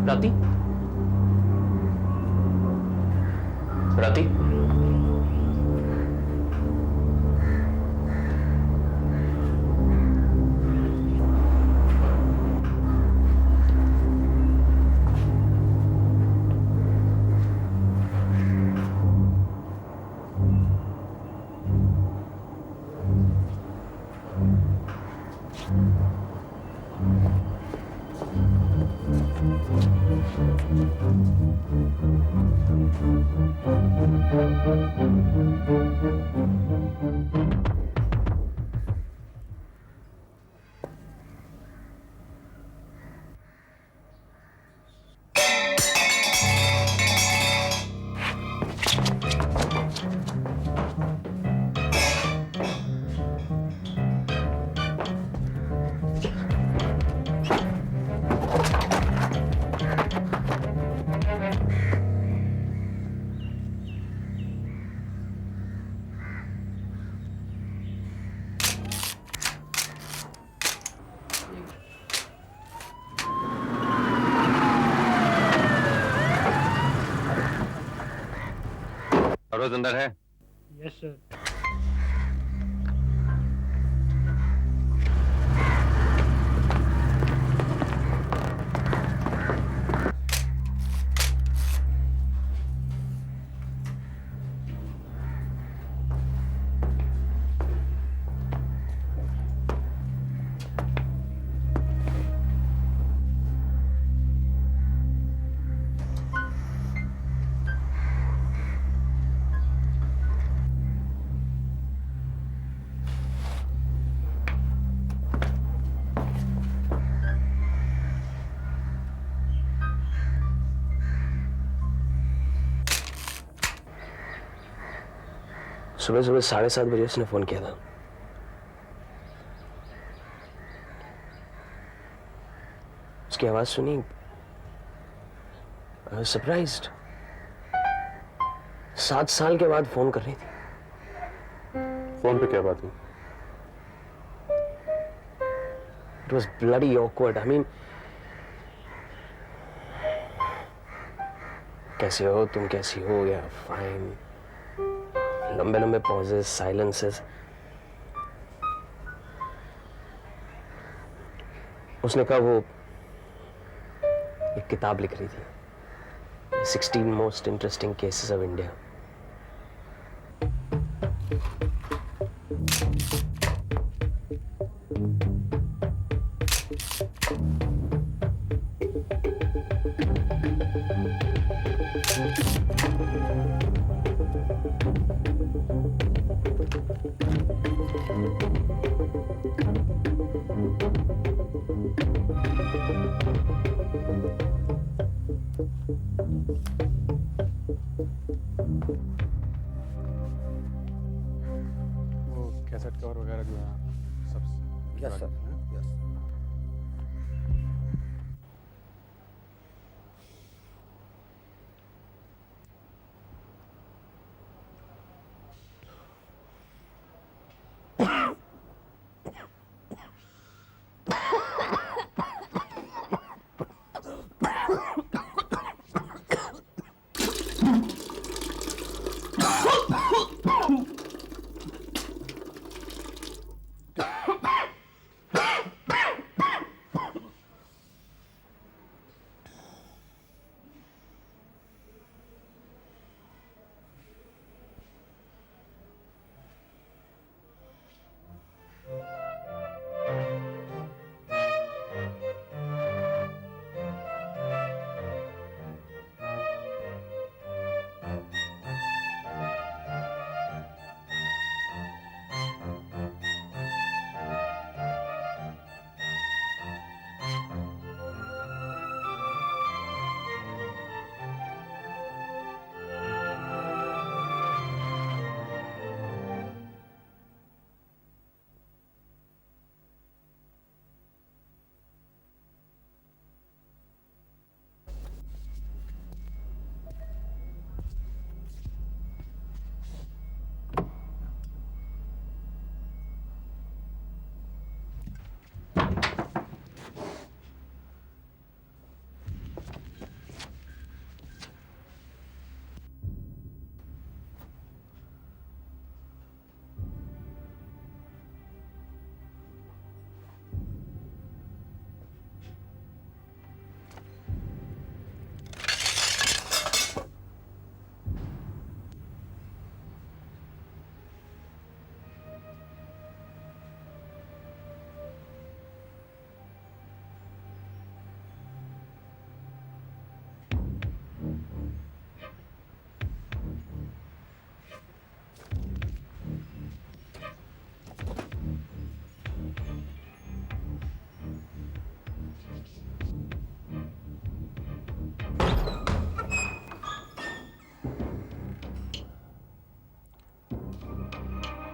राती, राती, रोज अंदर है। Yes sir. सुबह सुबह 7:30 उसने फोन किया था। उसकी आवाज सुनी, आई वाज सरप्राइज्ड। 7 साल के बाद फोन कर रही थी। फोन पे क्या बात हुई? It was bloody awkward. I mean, कैसे हो तुम, कैसी हो, या फाइन। लंबे लंबे पॉजेस, साइलेंसेस। उसने कहा वो एक किताब लिख रही थी, 16 most interesting cases of India. Cassette cover वगैरह जो है सब। Yes sir, yes.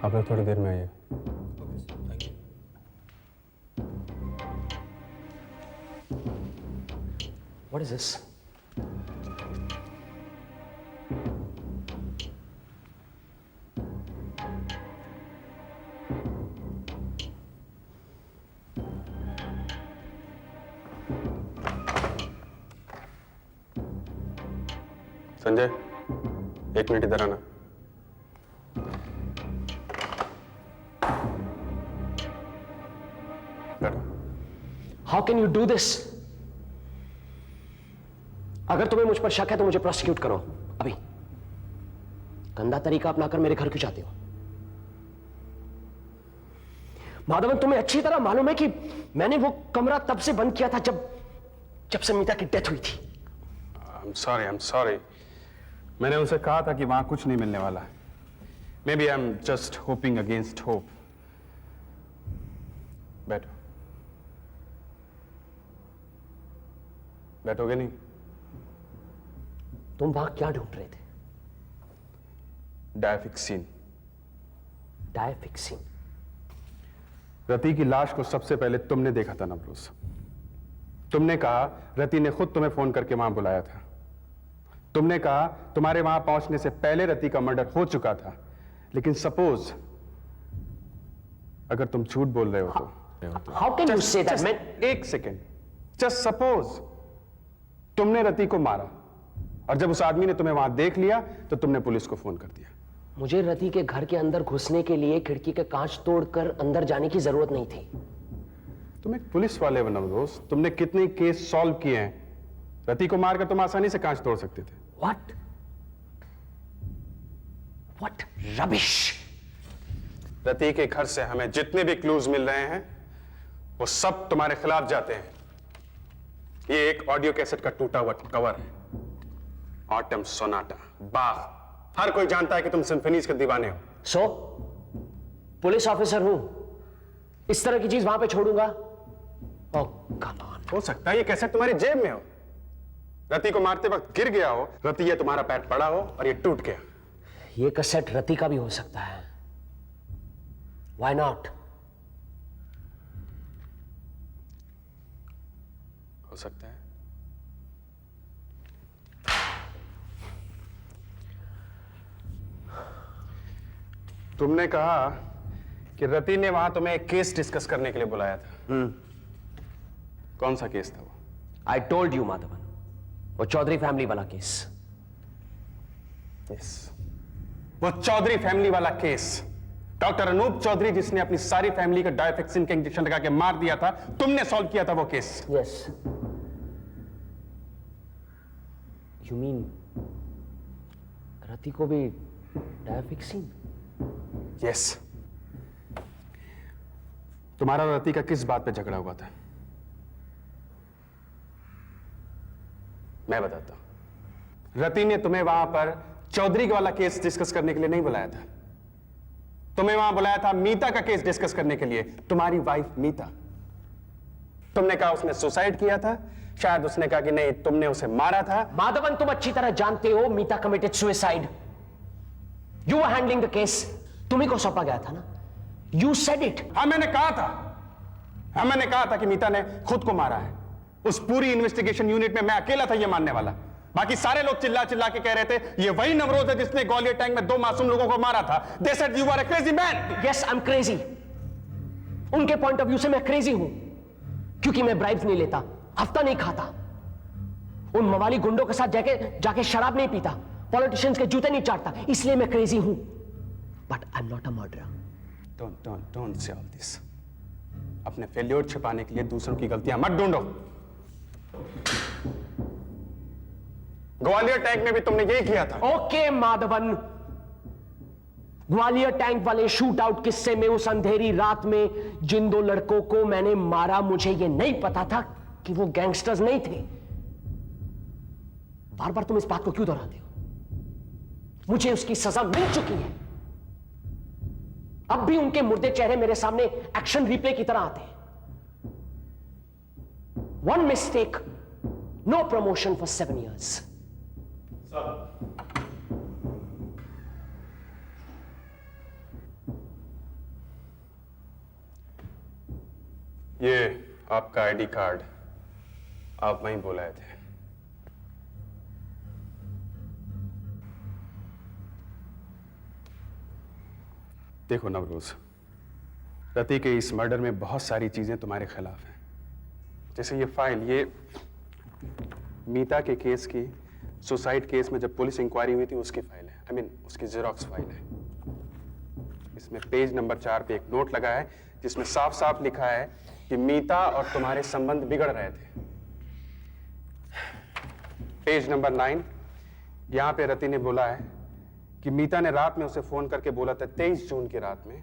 आप लोग थोड़ी देर में आइए। What is this? संजय, एक मिनट इधर आना। बैठो। How can you do this? अगर तुम्हें मुझ पर शक है तो मुझे प्रोसिक्यूट करो अभी। गंदा तरीका अपनाकर मेरे घर क्यों जाते हो? माधवन, तुम्हें अच्छी तरह मालूम है कि मैंने वो कमरा तब से बंद किया था जब से मीता की डेथ हुई थी। I'm sorry. मैंने उनसे कहा था कि वहां कुछ नहीं मिलने वाला है। Maybe I'm just hoping against hope. बैठो। बैठोगे नहीं? तुम वहां क्या ढूंढ रहे थे? डायफिक्सिन। डायफिक्सिन? रति की लाश को सबसे पहले तुमने देखा था नवरोज। तुमने कहा रति ने खुद तुम्हें फोन करके वहां बुलाया था। तुमने कहा तुम्हारे वहां पहुंचने से पहले रति का मर्डर हो चुका था। लेकिन सपोज अगर तुम झूठ बोल रहे हो तो how can you say that man? एक सेकेंड, जस्ट सपोज तुमने रति को मारा और जब उस आदमी ने तुम्हें वहां देख लिया तो तुमने पुलिस को फोन कर दिया। मुझे रति के घर के अंदर घुसने के लिए खिड़की के कांच तोड़कर अंदर जाने की जरूरत नहीं थी। तुम एक पुलिस वाले हो नवरोज, तुमने कितने केस सॉल्व किए हैं। रति को मारकर तुम आसानी से कांच तोड़ सकते थे। What? What rubbish? रति के घर से हमें जितने भी क्लूज मिल रहे हैं वो सब तुम्हारे खिलाफ जाते हैं। ये एक ऑडियो कैसेट का टूटा हुआ कवर है। ऑटम सोनाटा, बाग। हर कोई जानता है कि तुम सिम्फनीज के दीवाने हो। सो पुलिस ऑफिसर हूं, इस तरह की चीज वहां पे छोड़ूंगा? Oh, come on. हो सकता है ये कैसेट तुम्हारी जेब में हो। रति को मारते वक्त गिर गया हो, रति ये तुम्हारा पैर पड़ा हो और ये टूट गया। ये कैसेट रति का भी हो सकता है। Why not? हो सकता है। तुमने कहा कि रति ने वहां तुम्हें एक केस डिस्कस करने के लिए बुलाया था। कौन सा केस था वो? I told you, माधवन, वो चौधरी फैमिली वाला केस। यस, वो चौधरी फैमिली वाला केस। डॉक्टर अनूप चौधरी जिसने अपनी सारी फैमिली का डायफिक्सिन का इंजेक्शन लगा के मार दिया था, तुमने सॉल्व किया था वो केस। Yes. You mean रति को भी डायफिक्सिन? यस। तुम्हारा रति का किस बात पे झगड़ा हुआ था? मैं बताता हूं। रति ने तुम्हें वहां पर चौधरी वाला केस डिस्कस करने के लिए नहीं बुलाया था। तुम्हें वहां बुलाया था मीता का केस डिस्कस करने के लिए। तुम्हारी वाइफ मीता। तुमने कहा उसने सुसाइड किया था, शायद उसने कहा कि नहीं तुमने उसे मारा था। माधवन, तुम अच्छी तरह जानते हो Meeta committed suicide. You were handling the case. तुम्ही को सौंपा गया था ना? You said it. हाँ मैंने कहा था कि मीता ने खुद को मारा है। उस पूरी इन्वेस्टिगेशन यूनिट में मैं अकेला था ये मानने वाला। बाकी सारे लोग चिल्ला चिल्ला के कह रहे थे ये वही नवरोज है जिसने ग्वालियर टैंक में 2 मासूम लोगों को मारा था। They said you are a crazy man. Yes, I'm crazy. उनके पॉइंट ऑफ व्यू से मैं क्रेजी हूं क्योंकि मैं ब्राइब्स नहीं लेता, हफ्ता नहीं खाता, उन मवाली गुंडों के साथ जाके शराब नहीं पीता, पॉलिटिशियंस के जूते नहीं चाटता, इसलिए मैं क्रेजी हूं। But I am not a murderer. Don't say all this. अपने फेल्योर छिपाने के लिए दूसरों की गलतियां मत ढूंढो। ग्वालियर टैंक में भी तुमने यही किया था। ओके माधवन, ग्वालियर टैंक वाले शूट आउट किस्से में उस अंधेरी रात में जिन 2 लड़कों को मैंने मारा, मुझे यह नहीं पता था कि वो गैंगस्टर्स नहीं थे। बार बार तुम इस बात को क्यों दोहराते हो? मुझे उसकी सजा मिल चुकी है। अब भी उनके मुर्दे चेहरे मेरे सामने एक्शन रिप्ले की तरह आते हैं। One mistake, no promotion for 7 years. ये आपका आईडी कार्ड आप वहीं बुलाए थे। देखो नवरोज, रति के इस मर्डर में बहुत सारी चीजें तुम्हारे खिलाफ हैं। जैसे ये फाइल, ये मीता के केस की, सुसाइड केस में जब पुलिस इंक्वायरी हुई थी उसकी फाइल है, आई मीन उसकी जेरॉक्स फाइल है। इसमें पेज नंबर 4 पे एक नोट लगा है जिसमें साफ साफ लिखा है कि मीता और तुम्हारे संबंध बिगड़ रहे थे। पेज नंबर 9, यहां पे रति ने बोला है कि मीता ने रात में उसे फोन करके बोला था 23 जून की रात में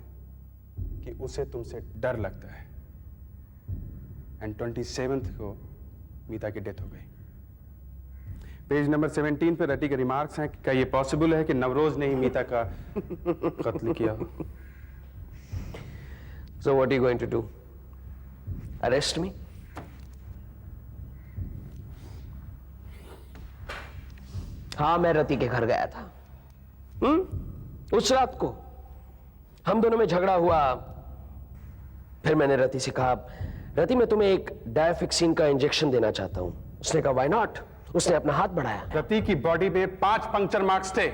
कि उसे तुमसे डर लगता है, एंड 27 को मीता की डेथ हो गई। पेज नंबर 17 पे रति के रिमार्क्स हैं कि क्या ये पॉसिबल है कि नवरोज ने ही मीता का कत्ल किया हो? So what are you going to do? Arrest me? हाँ, मैं रति के घर गया था। उस रात को हम दोनों में झगड़ा हुआ। फिर मैंने रति से कहा, रति मैं तुम्हें एक डायफिक्सिन का इंजेक्शन देना चाहता हूं। उसने कहा व्हाई नॉट। उसने अपना हाथ बढ़ाया। रति की बॉडी में 5 पंक्चर मार्क्स थे,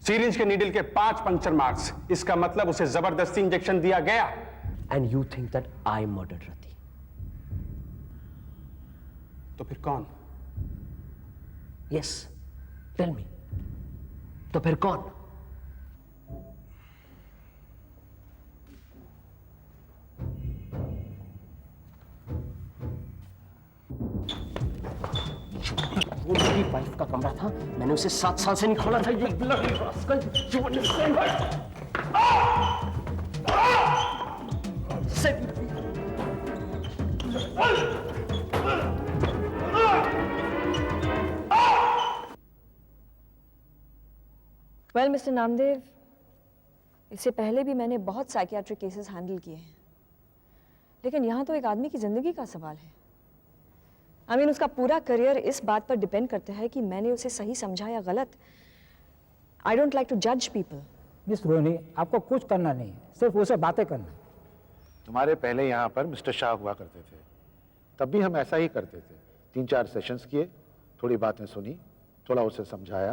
सीरिंज के नीडल के 5 पंक्चर मार्क्स। इसका मतलब उसे जबरदस्ती इंजेक्शन दिया गया। And you think that I murdered Rati? तो फिर कौन? यस, टेल मी, तो फिर कौन? वो मेरी वाइफ का कमरा था, मैंने उसे 7 साल से नहीं खोला था। ये bloody rascal, you understand what? Well mister Namdev, इससे पहले भी मैंने बहुत साइकियाट्रिक केसेस हैंडल किए हैं, लेकिन यहाँ तो एक आदमी की ज़िंदगी का सवाल है। आई मीन उसका पूरा करियर इस बात पर डिपेंड करता है कि मैंने उसे सही समझा या गलत। आई डोंट लाइक टू जज पीपल। मिस रोहिणी, आपको कुछ करना नहीं है, सिर्फ उसे बातें करना। तुम्हारे पहले यहाँ पर मिस्टर शाह हुआ करते थे, तब भी हम ऐसा ही करते थे। 3-4 सेशंस किए, थोड़ी बातें सुनी, थोड़ा उसे समझाया,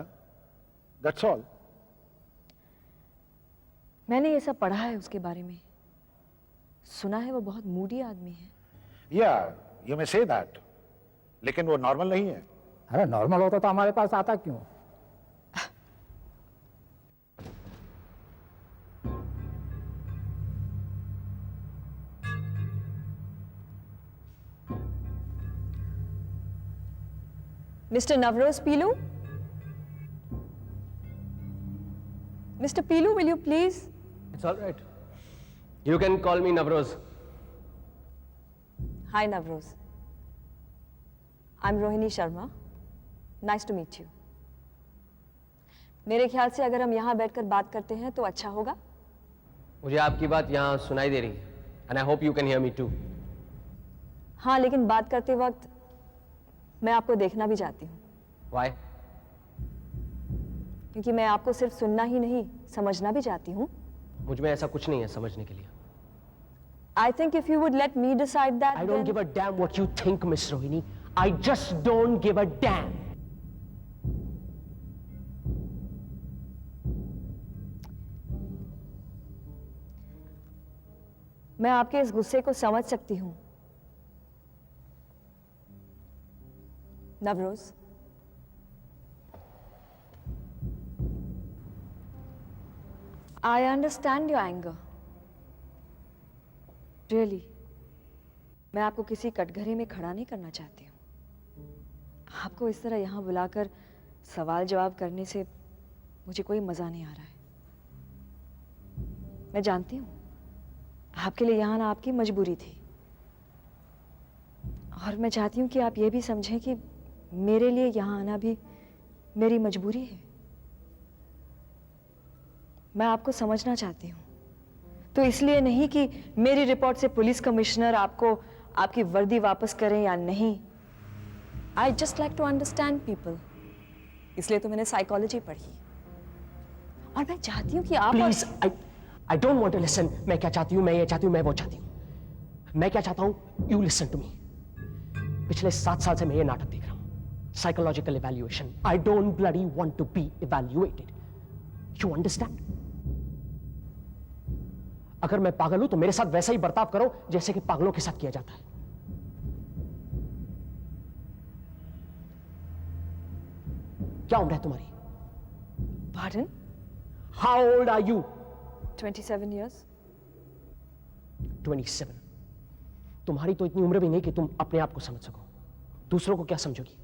दैट्स ऑल। मैंने ये सब पढ़ा है उसके बारे में, सुना है वो बहुत मूडी आदमी है। या यू मे से दैट, लेकिन वो नॉर्मल नहीं है। अरे नॉर्मल होता तो हमारे पास आता क्यों? Mister Navroz Piloo, mister Piloo, will you please? It's all right. You can call me Navroz. Hi Navroz. I'm Rohini Sharma. Nice to meet you. मेरे ख्याल से अगर हम यहाँ बैठकर बात करते हैं तो अच्छा होगा। मुझे आपकी बात यहाँ सुनाई दे रही है, and I hope you can hear me too. हाँ, लेकिन बात करते वक्त मैं आपको देखना भी चाहती हूँ। Why? क्योंकि मैं आपको सिर्फ सुनना ही नहीं, समझना भी चाहती हूँ। मुझ में ऐसा कुछ नहीं है समझने के लिए। I think if you would let me decide that, I don't give a damn what you think, Miss Rohini. I just don't give a damn. मैं आपके इस गुस्से को समझ सकती हूँ Navroz. I understand your anger. Really. मैं आपको किसी कटघरे में खड़ा नहीं करना चाहती हूँ। आपको इस तरह यहाँ बुलाकर सवाल जवाब करने से मुझे कोई मज़ा नहीं आ रहा है। मैं जानती हूँ आपके लिए यहाँ आना आपकी मजबूरी थी, और मैं चाहती हूँ कि आप ये भी समझें कि मेरे लिए यहाँ आना भी मेरी मजबूरी है। मैं आपको समझना चाहती हूँ, तो इसलिए नहीं कि मेरी रिपोर्ट से पुलिस कमिश्नर आपको आपकी वर्दी वापस करें या नहीं। I just like to understand people, इसलिए तो मैंने साइकोलॉजी पढ़ी, और मैं चाहती हूँ कि आप Please, I don't want to listen. मैं क्या चाहती हूँ, मैं ये चाहती हूँ, मैं वो चाहती हूँ। मैं क्या चाहता हूं, यू लिसन टू मी। पिछले 7 साल से मैं ये नाटक देख रहा हूं, psychological evaluation. I don't bloody want to be evaluated, you understand? अगर मैं पागल हूं तो मेरे साथ वैसा ही बर्ताव करो जैसे कि पागलों के साथ किया जाता है। क्या उम्र है तुम्हारी? Pardon? How old are you? 27 years. 27। तुम्हारी तो इतनी उम्र भी नहीं कि तुम अपने आप को समझ सको, दूसरों को क्या समझोगी?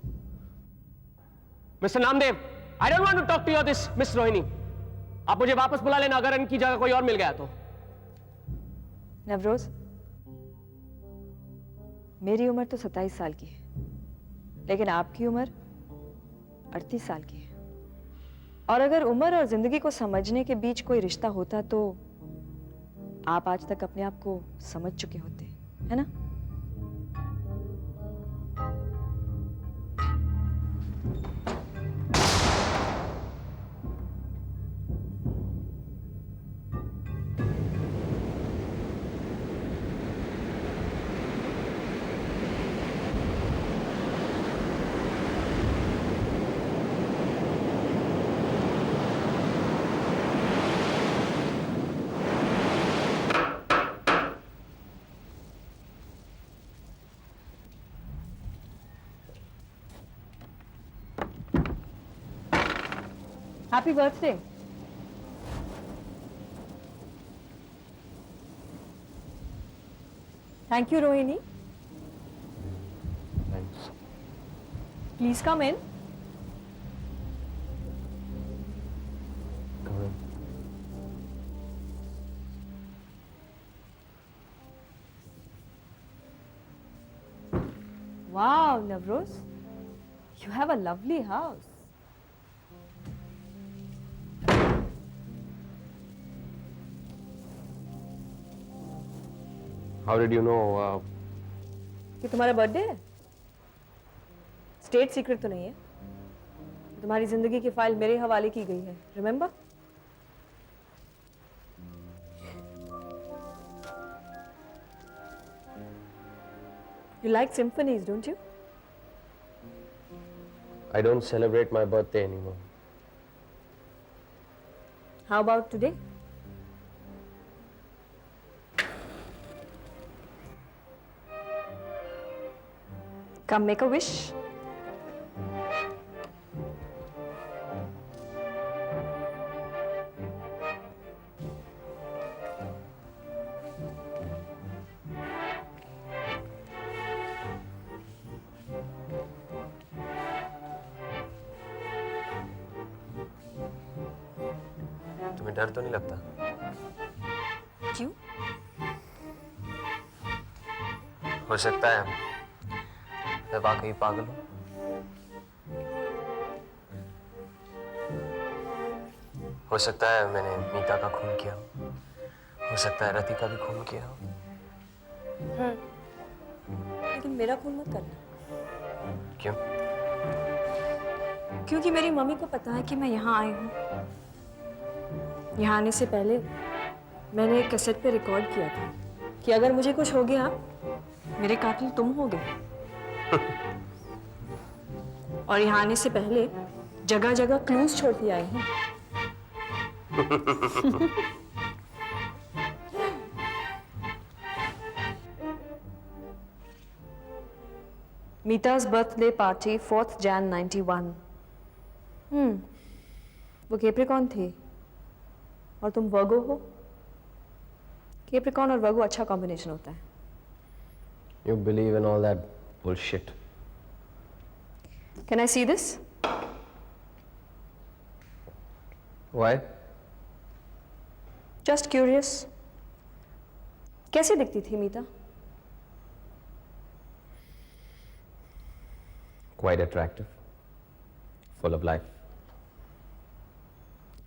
Mister Namdev, I don't want to talk to you this miss Rohini. आप मुझे वापस बुला लेना अगर इनकी जगह कोई और मिल गया तो। नवरोज, मेरी उम्र तो 27 साल की है, लेकिन आपकी उम्र 38 साल की है। और अगर उम्र और जिंदगी को समझने के बीच कोई रिश्ता होता तो आप आज तक अपने आप को समझ चुके होते, है ना? Happy birthday. Thank you, Rohini. Thanks. Please come in. Come in. Wow, Navroz, you have a lovely house. How did you know? कि तुम्हारा बर्थडे है? स्टेट सीक्रेट तो नहीं है? तुम्हारी जिंदगी की फाइल मेरे हवाले की गई है, remember? You like symphonies, don't you? I don't celebrate my birthday anymore. How about today? Come make a wish. तुम्हें डर तो नहीं लगता? क्यों? हो सकता है मैं वाकई पागल हूं। हो सकता है मैंने मीता का खून किया हो सकता है रति का भी खून किया हो। लेकिन मेरा खून मत करना। क्यों? क्योंकि मेरी मम्मी को पता है कि मैं यहाँ आई हूँ। यहाँ आने से पहले मैंने एक कैसेट पे रिकॉर्ड किया था कि अगर मुझे कुछ हो गया, मेरे कातिल तुम होगे। और यहाँ आने से पहले जगह जगह क्लूज छोड़ के आई हूँ। मीता's birthday party 4th Jan 91। वो कैप्रिकॉन थी और तुम वर्गो हो। कैप्रिकॉन और वर्गो अच्छा कॉम्बिनेशन होता है। You believe in all that bullshit. Can I see this? Why? Just curious. कैसी दिखती थी मीता? Quite attractive, full of life.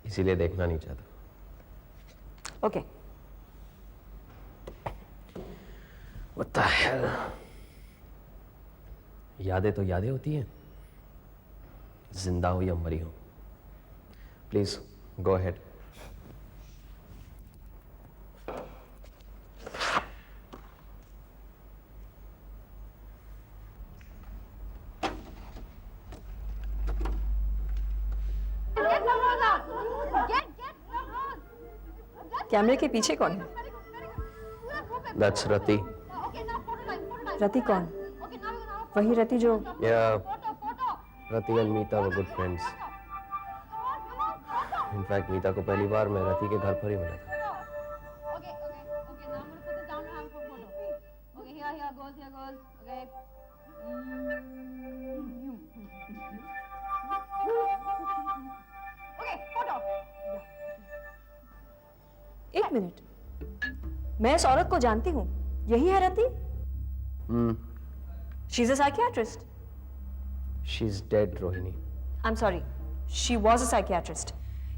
इसीलिए देखना नहीं चाहता। Okay. What the hell? यादें तो यादें होती हैं, जिंदा हो या मरी हो। Please go ahead. कैमरे के पीछे कौन है? That's Rati. रति कौन? वही रति जो Yeah, Rati and Meeta were good friends. In fact, Meeta को पहली बार मैं रति के घर पर ही मिला था. Okay, now I'm gonna put this down and have a photo. Okay, here goes, okay. Okay, photo. एक मिनट, मैं इस औरत को जानती हूँ. यही है रति? She's a psychiatrist. She's dead, Rohini. I'm sorry. She was a psychiatrist.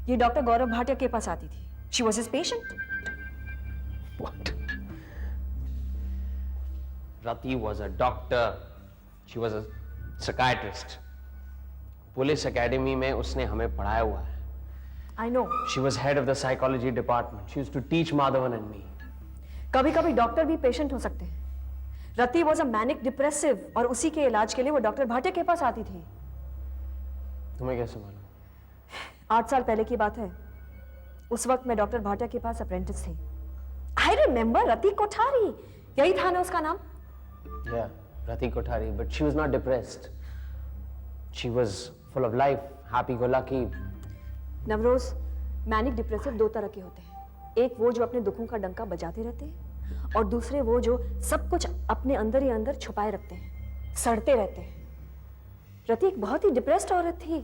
ये डॉक्टर गौरव भाटिया के पास आती थी. She was his patient. What? Rati was a doctor. She was a psychiatrist. Police academy में उसने हमें पढ़ाया हुआ है. I know. She was head of the psychology department. She used to teach Madhavan and me. कभी-कभी doctor भी patient हो सकते हैं. रति was a manic depressive और उसी के इलाज के लिए वो डॉक्टर भाटिया के पास आती थी. तुम्हें कैसे मालूम? 8 साल पहले की बात है. उस वक्त मैं डॉक्टर भाटिया के पास अप्रेंटिस थी. I remember रति कोठारी. यही था ना उसका नाम? Yeah, Rati Kothari, but she was not depressed. She was full of life, happy-go-lucky. Navroz, manic depressive दो तरह के होते हैं. एक वो जो अपने दुखों का डंका बजाते रहते हैं और दूसरे वो जो सब कुछ अपने अंदर ही अंदर छुपाए रखते हैं, सड़ते रहते हैं. रति एक बहुत ही डिप्रेस्ड औरत थी.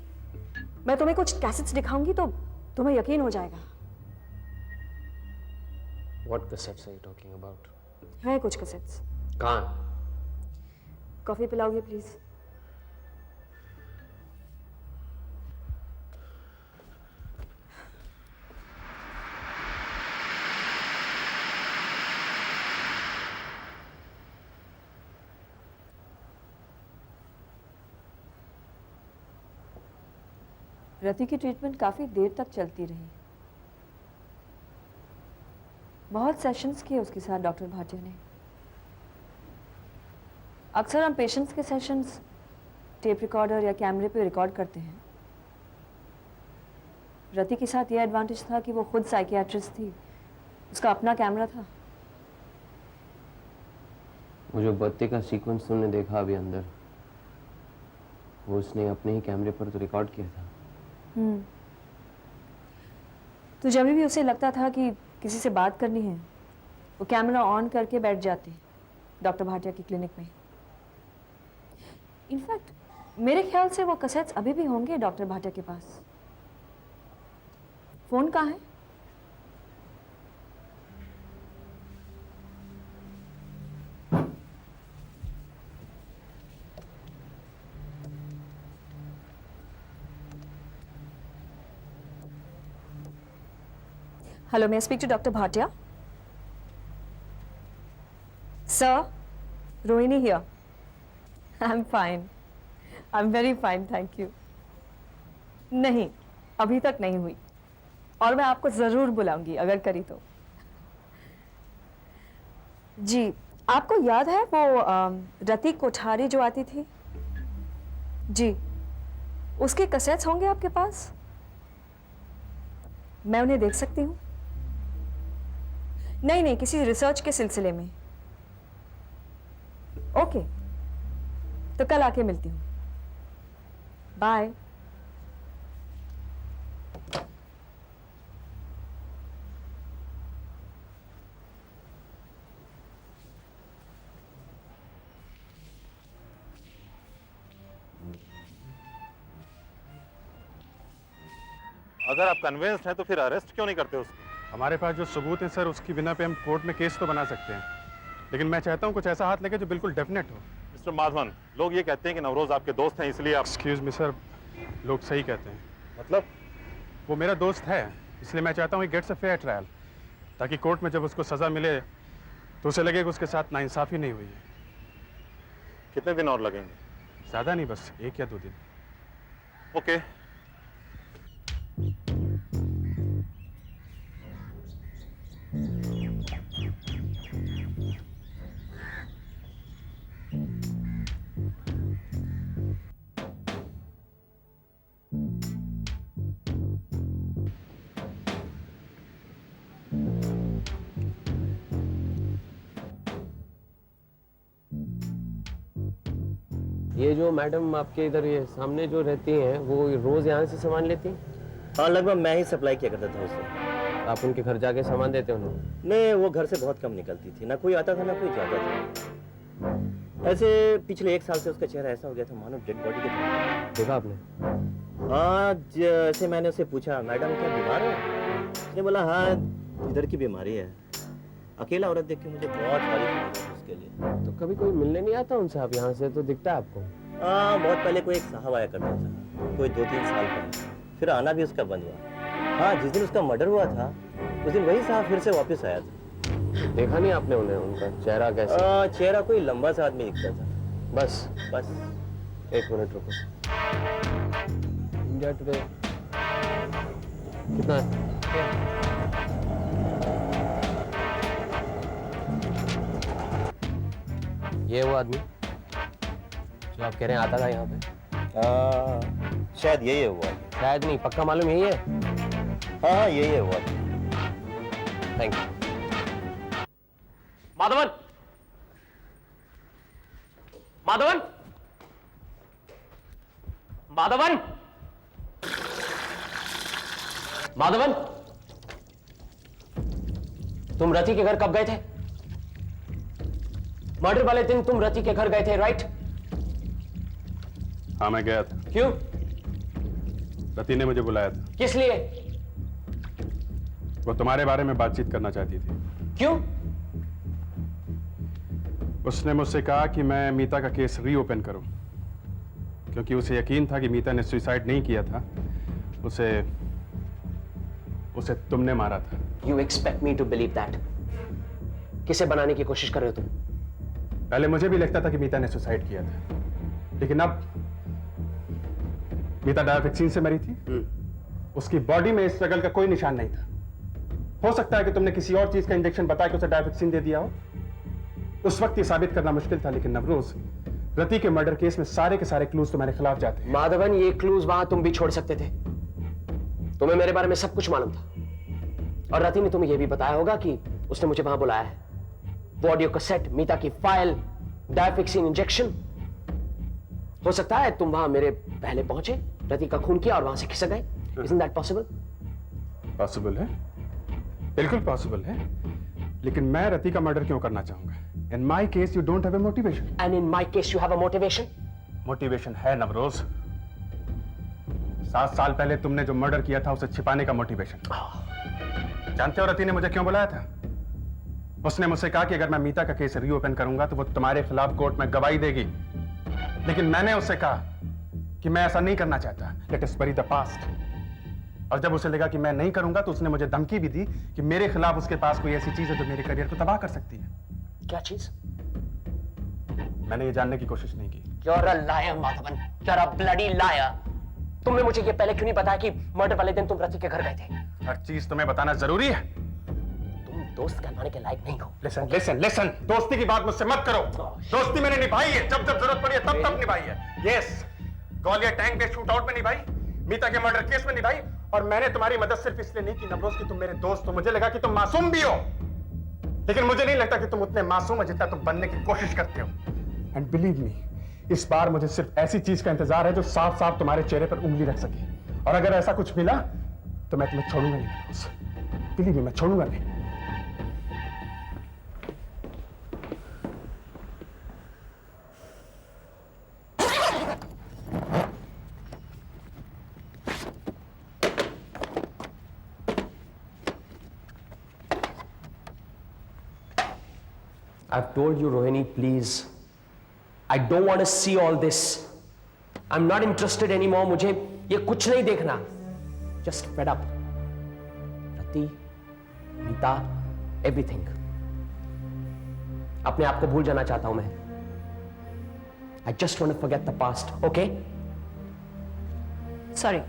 मैं तुम्हें कुछ कैसेट्स दिखाऊंगी तो तुम्हें यकीन हो जाएगा. What cassettes are you talking about? है कुछ कैसेट्स. कहाँ? Coffee पिलाओगे please? रति की ट्रीटमेंट काफी देर तक चलती रही. बहुत सेशंस किए उसके साथ डॉक्टर भाटिया ने. अक्सर हम पेशेंट्स के सेशंस टेप रिकॉर्डर या कैमरे पे रिकॉर्ड करते हैं. रति के साथ ये एडवांटेज था कि वो खुद साइकियाट्रिस्ट थी. उसका अपना कैमरा था. वो जो बर्थडे का सीक्वेंस तुमने देखा अभी अंदर, वो उसने अपने ही कैमरे पर तो रिकॉर्ड किया था. तो जब भी उसे लगता था कि किसी से बात करनी है, वो कैमरा ऑन करके बैठ जाती डॉक्टर भाटिया की क्लिनिक में. इनफैक्ट मेरे ख्याल से वो कैसेट्स अभी भी होंगे डॉक्टर भाटिया के पास. फोन कहाँ है? Hello, may I speak to Dr. Bhatia? Sir, Rohini here. I'm fine. I'm very fine, thank you. नहीं, अभी तक नहीं हुई. और मैं आपको जरूर बुलाऊंगी अगर करी तो. जी, आपको याद है वो रति कोठारी जो आती थी? जी, उसके कैसेट्स होंगे आपके पास? मैं उन्हें देख सकती हूँ? नहीं, किसी रिसर्च के सिलसिले में. ओके, तो कल आके मिलती हूँ. बाय. अगर आप कन्विंस्ड हैं तो फिर अरेस्ट क्यों नहीं करते उसको? हमारे पास जो सबूत है सर, उसकी बिना पे हम कोर्ट में केस तो बना सकते हैं, लेकिन मैं चाहता हूँ कुछ ऐसा हाथ लगे जो बिल्कुल डेफिनेट हो. मिस्टर माधवन, लोग ये कहते हैं कि नवरोज आपके दोस्त हैं, इसलिए आप... एक्सक्यूज मी सर, लोग सही कहते हैं. मतलब? वो मेरा दोस्त है, इसलिए मैं चाहता हूँ गेट्स अ फेयर ट्रायल, ताकि कोर्ट में जब उसको सजा मिले तो उसे लगे कि उसके साथ नाइंसाफी नहीं हुई है. कितने दिन और लगेंगे? ज़्यादा नहीं, बस 1 या 2 दिन. ओके. ये जो मैडम आपके इधर ये सामने जो रहती हैं वो रोज यहाँ से सामान लेती हैं? हाँ, लगभग मैं ही सप्लाई किया करता था उसे। आप उनके घर जाके सामान देते हो उन्हें? नहीं, वो घर से बहुत कम निकलती थी, ना कोई आता था ना कोई जाता था। ऐसे पिछले 1 साल से उसका चेहरा ऐसा हो गया था मानो डेड बॉडी की तरह। देखा आपने? हाँ, जैसे मैंने उससे पूछा, मैडम क्या बीमार हो? उसने बोला हाँ, इधर की बीमारी है। अकेला औरत देख के मुझे बहुत सारी फीलिंग है उसके लिए। तो कभी कोई मिलने नहीं आता उनसे? आप यहाँ से तो दिखता है आपको। हाँ, बहुत पहले कोई एक साहब आया करता था, कोई 2-3 साल पहले, फिर आना भी उसका बंद हुआ। हाँ, जिस दिन उसका मर्डर हुआ था उस दिन वही साहब फिर से वापस आया था। देखा नहीं आपने उन्हें? उनका चेहरा कैसा? चेहरा कोई लंबा सा आदमी दिखता था। बस 1 मिनट रुको। इंडिया टुडे कितना है? ये वो आदमी जो आप कह रहे हैं आता था यहाँ पे? शायद यही है वो। शायद नहीं, पक्का मालूम यही है? हाँ, यही है वो। Thank you. माधवन, माधवन, माधवन, माधवन, तुम रति के घर कब गए थे? मर्डर वाले दिन तुम रति के घर गए थे, राइट? हाँ, मैं गया था। क्यों? रति ने मुझे बुलाया था। किस लिए? वो तुम्हारे बारे में बातचीत करना चाहती थी। क्यों? उसने मुझसे कहा कि मैं मीता का केस रीओपन करूं, क्योंकि उसे यकीन था कि मीता ने सुसाइड नहीं किया था, उसे तुमने मारा था। You expect me to believe that? किसे बनाने की कोशिश कर रहे हो तुम? पहले मुझे भी लगता था कि मीता ने सुसाइड किया था, लेकिन अब मीता डायफिक्सिन से मरी थी। उसकी बॉडी में इस स्ट्रगल का कोई निशान नहीं था। हो सकता है कि तुमने किसी और चीज का इंजेक्शन बता के उसे डायफिक्सिन दे दिया हो। उस वक्त ये साबित करना मुश्किल था, लेकिन नवरोज, रति के मर्डर केस में सारे के सारे क्लूज तुम्हारे खिलाफ जाते हैं। माधवन, ये क्लूज वहां तुम भी छोड़ सकते थे। तुम्हें मेरे बारे में सब कुछ मालूम था, और रति ने तुम्हें यह भी बताया होगा कि उसने मुझे वहां बुलाया है। वो ऑडियो कैसेट, मीता की फाइल, डायफिक्सिन इंजेक्शन। हो सकता है तुम वहां मेरे पहले पहुंचे, रति का खून किया और वहां से खिसक गए। Isn't that possible? पॉसिबल है, बिल्कुल पॉसिबल है, लेकिन मैं रति का मर्डर क्यों करना चाहूंगा? In my case, you don't have a motivation. And in my case, you have a motivation? Motivation है नवरोज। 7 साल पहले तुमने जो मर्डर किया था उसे छिपाने का मोटिवेशन। जानते हो रति ने मुझे क्यों बुलाया था? उसने मुझसे कहा कि अगर मैं मीता का केस रीओपन करूंगा तो वो तुम्हारे खिलाफ कोर्ट में गवाही देगी, लेकिन मैंने उससे कहा कि मैं ऐसा नहीं करना चाहता। लेट अस बरी द पास्ट। और जब उसे लगा कि मैं नहीं करूंगा तो उसने मुझे धमकी भी दी कि मेरे खिलाफ उसके पास कोई ऐसी चीज है जो मेरे करियर को तबाह कर सकती है। क्या चीज? मैंने ये जानने की कोशिश नहीं की। You're a liar, Madhavan. You're a bloody liar। तुमने मुझे ये पहले क्यों नहीं बताया कि मर्डर वाले दिन तुम रति के घर गए थे? हर चीज तुम्हें बताना जरूरी है। तुम दोस्त कहलाने के लायक नहीं हो। लिसन लिसन लिसन, दोस्ती की बात मुझसे मत करो। दोस्ती मैंने निभाई है, जब जब जरूरत पड़ी है तब तब निभाई है। यस, ग्वालियर टैंक पे शूट आउट में निभाई, मीता के मर्डर केस में निभाई, और मैंने तुम्हारी मदद सिर्फ इसलिए नहीं की नवरोज कि तुम मेरे दोस्त हो। मुझे लगा कि तुम मासूम भी हो, लेकिन मुझे नहीं लगता कि तुम उतने मासूम हो जितना तुम बनने की कोशिश करते हो। एंड बिलीव मी, इस बार मुझे सिर्फ ऐसी चीज का इंतजार है जो साफ साफ तुम्हारे चेहरे पर उंगली रख सके, और अगर ऐसा कुछ मिला तो मैं तुम्हें छोड़ूंगा नहीं नवरोज। बिलीव मी, मैं छोड़ूंगा नहीं। I've told you, Rohini, please. I don't want to see all this. I'm not interested anymore. मुझे ये कुछ नहीं देखना. Just fed up. रति, मीता, everything. अपने आप को भूल जाना चाहता हूं मैं. I just want to forget the past. Okay? Sorry,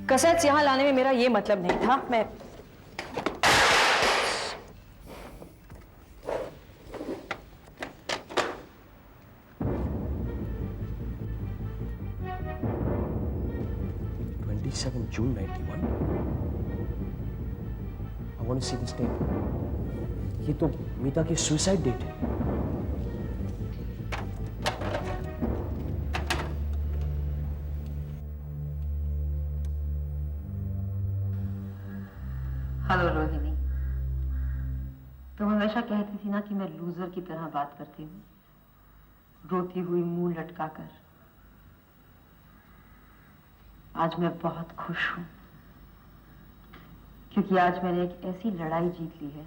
cassettes यहाँ लाने में मेरा ये मतलब नहीं था। मैं June 91. I want to see this tape. ये तो मीता की सुसाइड डेट है। हमेशा कहती थी ना कि मैं लूजर की तरह बात करती हूँ, रोती हुई मुंह लटकाकर। आज मैं बहुत खुश हूँ क्योंकि आज मैंने एक ऐसी लड़ाई जीत ली है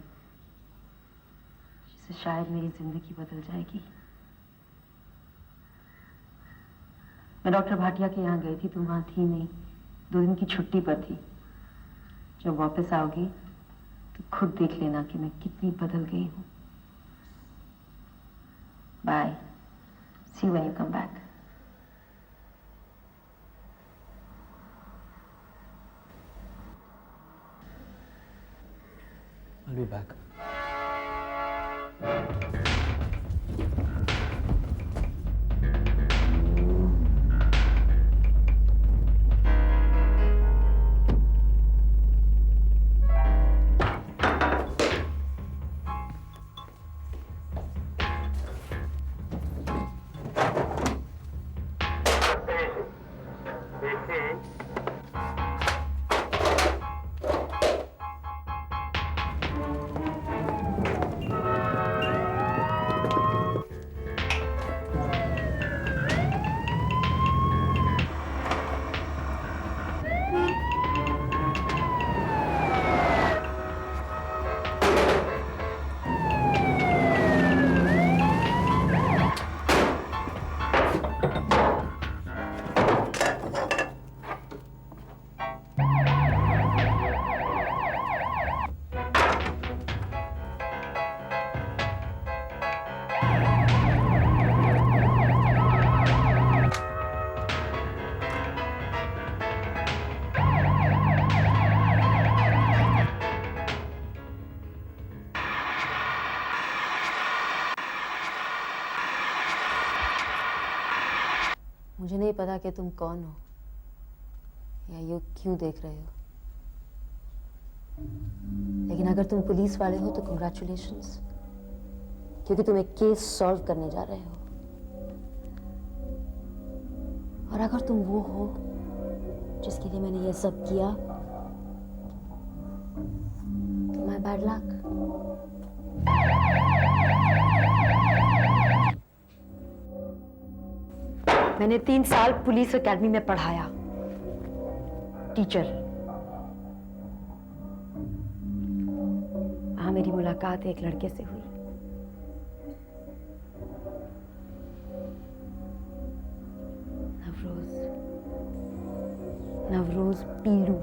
जिससे शायद मेरी जिंदगी बदल जाएगी। मैं डॉक्टर भाटिया के यहाँ गई थी, तुम वहां थी नहीं, 2 दिन की छुट्टी पर थी। जब वापस आओगी तो खुद देख लेना कि मैं कितनी बदल गई हूँ। Bye, see you when you come back. I'll be back. मुझे नहीं पता कि तुम कौन हो या ये क्यों देख रहे हो, लेकिन अगर तुम पुलिस वाले हो तो कंग्रेचुलेशंस, क्योंकि तुम एक केस सॉल्व करने जा रहे हो। और अगर तुम वो हो जिसके लिए मैंने ये सब किया तो माय बैड लक। मैंने 3 साल पुलिस एकेडमी में पढ़ाया, टीचर। हाँ, मेरी मुलाकात एक लड़के से हुई। नवरोज पीलू।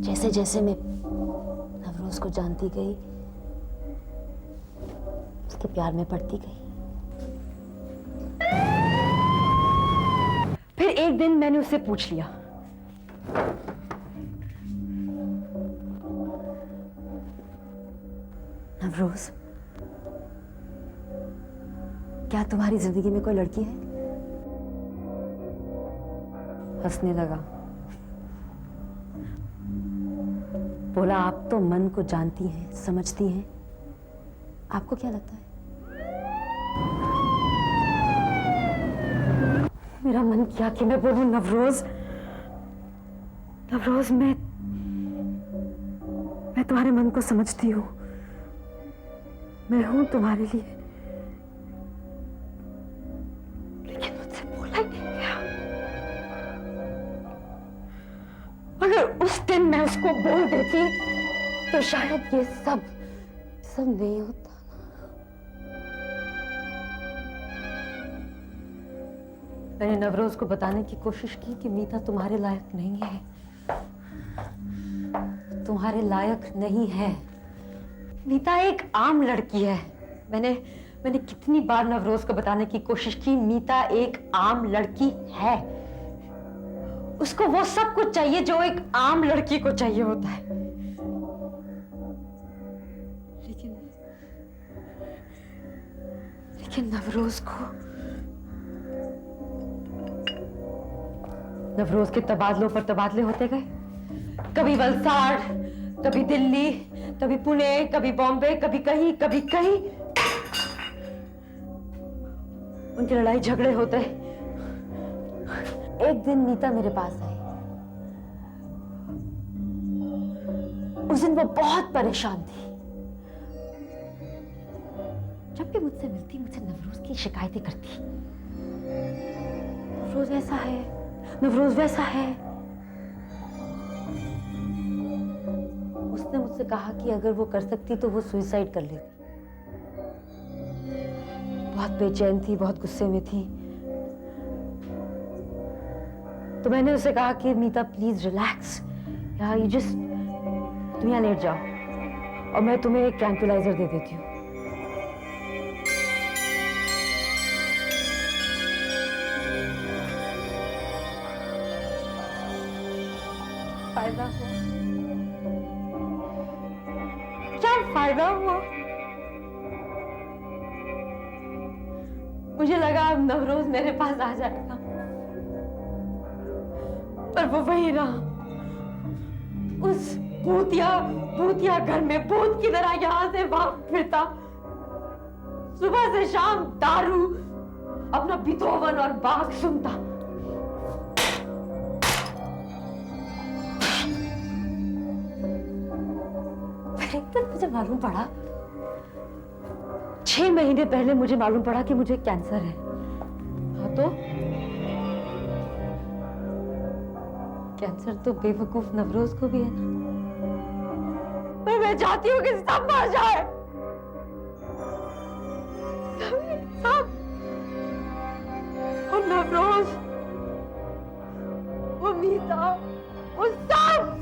जैसे जैसे मैं नवरोज को जानती गई, उसके प्यार में पड़ती गई। फिर एक दिन मैंने उससे पूछ लिया, नवरोज, क्या तुम्हारी जिंदगी में कोई लड़की है? हंसने लगा, बोला, आप तो मन को जानती हैं, समझती हैं, आपको क्या लगता है? मेरा मन किया कि मैं बोलूं, नवरोज, नवरोज, मैं तुम्हारे मन को समझती हूँ, मैं हूं तुम्हारे लिए, लेकिन मुझसे बोला ही नहीं गया। अगर उस दिन मैं उसको बोल देती तो शायद ये सब नहीं होता। मैंने नवरोज को बताने की कोशिश की कि मीता तुम्हारे लायक नहीं है, तुम्हारे लायक नहीं है। मीता एक आम लड़की है। मैंने कितनी बार नवरोज को बताने की कोशिश की, मीता एक आम लड़की है। उसको वो सब कुछ चाहिए जो एक आम लड़की को चाहिए होता है। लेकिन नवरोज के तबादलों पर तबादले होते गए, कभी वलसाड़, कभी दिल्ली, कभी पुणे, कभी बॉम्बे, कभी कहीं, कभी कहीं। उनकी लड़ाई झगड़े होते। एक दिन मीता मेरे पास आई। उस दिन वो बहुत परेशान थी। जब भी मुझसे मिलती मुझसे नवरोज की शिकायतें करती। नवरोज ऐसा है, नवरोज वैसा है। उसने मुझसे कहा कि अगर वो कर सकती तो वो सुसाइड कर लेती। बहुत बेचैन थी, बहुत गुस्से में थी। तो मैंने उसे कहा कि मीता प्लीज रिलैक्स, यू जस्ट तुम यहाँ लेट जाओ और मैं तुम्हें एक ट्रैंक्विलाइजर दे देती हूँ। फायदा हुआ? क्या फायदा हुआ? मुझे लगा अब नवरोज मेरे पास आ जाएगा, पर वो वही रहा। उस भूतिया घर में भूत की तरह यहां से वहां फिरता। सुबह से शाम दारू, अपना बीथोवन और बाग सुनता। फिर एक दिन मुझे मालूम पड़ा, 6 महीने पहले मुझे मालूम पड़ा कि मुझे कैंसर है। हाँ तो कैंसर तो बेवकूफ नवरोज को भी है ना। पर मैं चाहती हूँ कि सब मर जाए, सब। वो नवरोज, वो मीता, वो सब।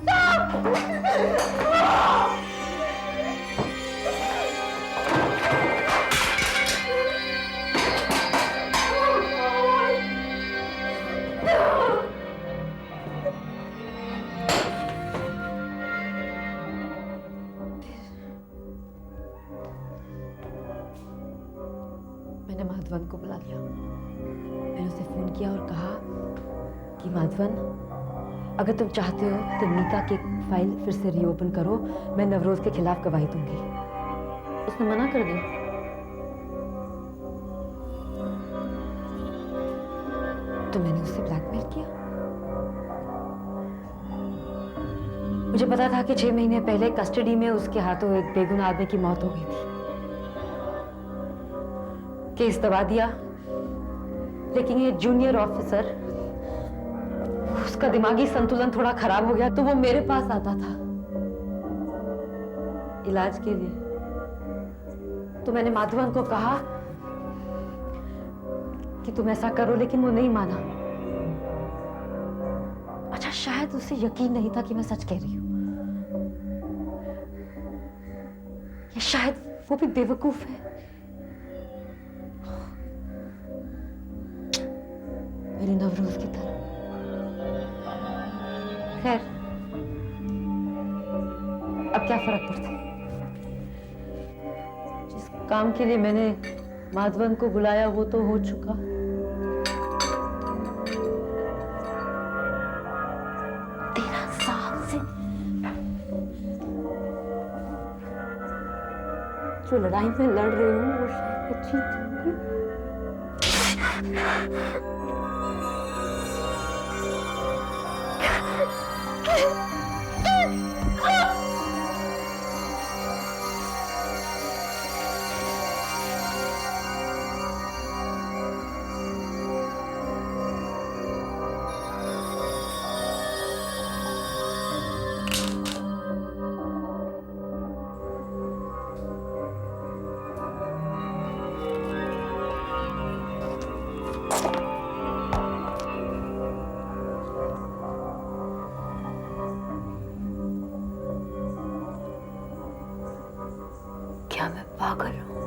मैंने माधवन को बुला लिया। मैंने उसे फोन किया और कहा कि माधवन, अगर तुम चाहते हो तो मीता की फाइल फिर से रीओपन करो, मैं नवरोज के खिलाफ गवाही दूंगी। उसने मना कर दिया। तो मैंने उससे ब्लैकमेल किया। मुझे पता था कि 6 महीने पहले कस्टडी में उसके हाथों एक बेगुनाह आदमी की मौत हो गई थी। केस दबा दिया, लेकिन ये जूनियर ऑफिसर, उसका दिमागी संतुलन थोड़ा खराब हो गया, तो वो मेरे पास आता था इलाज के लिए। तो मैंने माधवन को कहा कि तुम ऐसा करो, लेकिन वो नहीं माना। अच्छा, शायद उसे यकीन नहीं था कि मैं सच कह रही हूं, या शायद वो भी बेवकूफ है। मेरी नवरोज की तरह। खैर, अब क्या फर्क पड़ता है? जिस काम के लिए मैंने माधवन को बुलाया वो तो हो चुका। 13 साल से जो लड़ाई में लड़ रही हूँ वो शायद मैं जीत जाऊंगी। क्या मैं पागल हूं?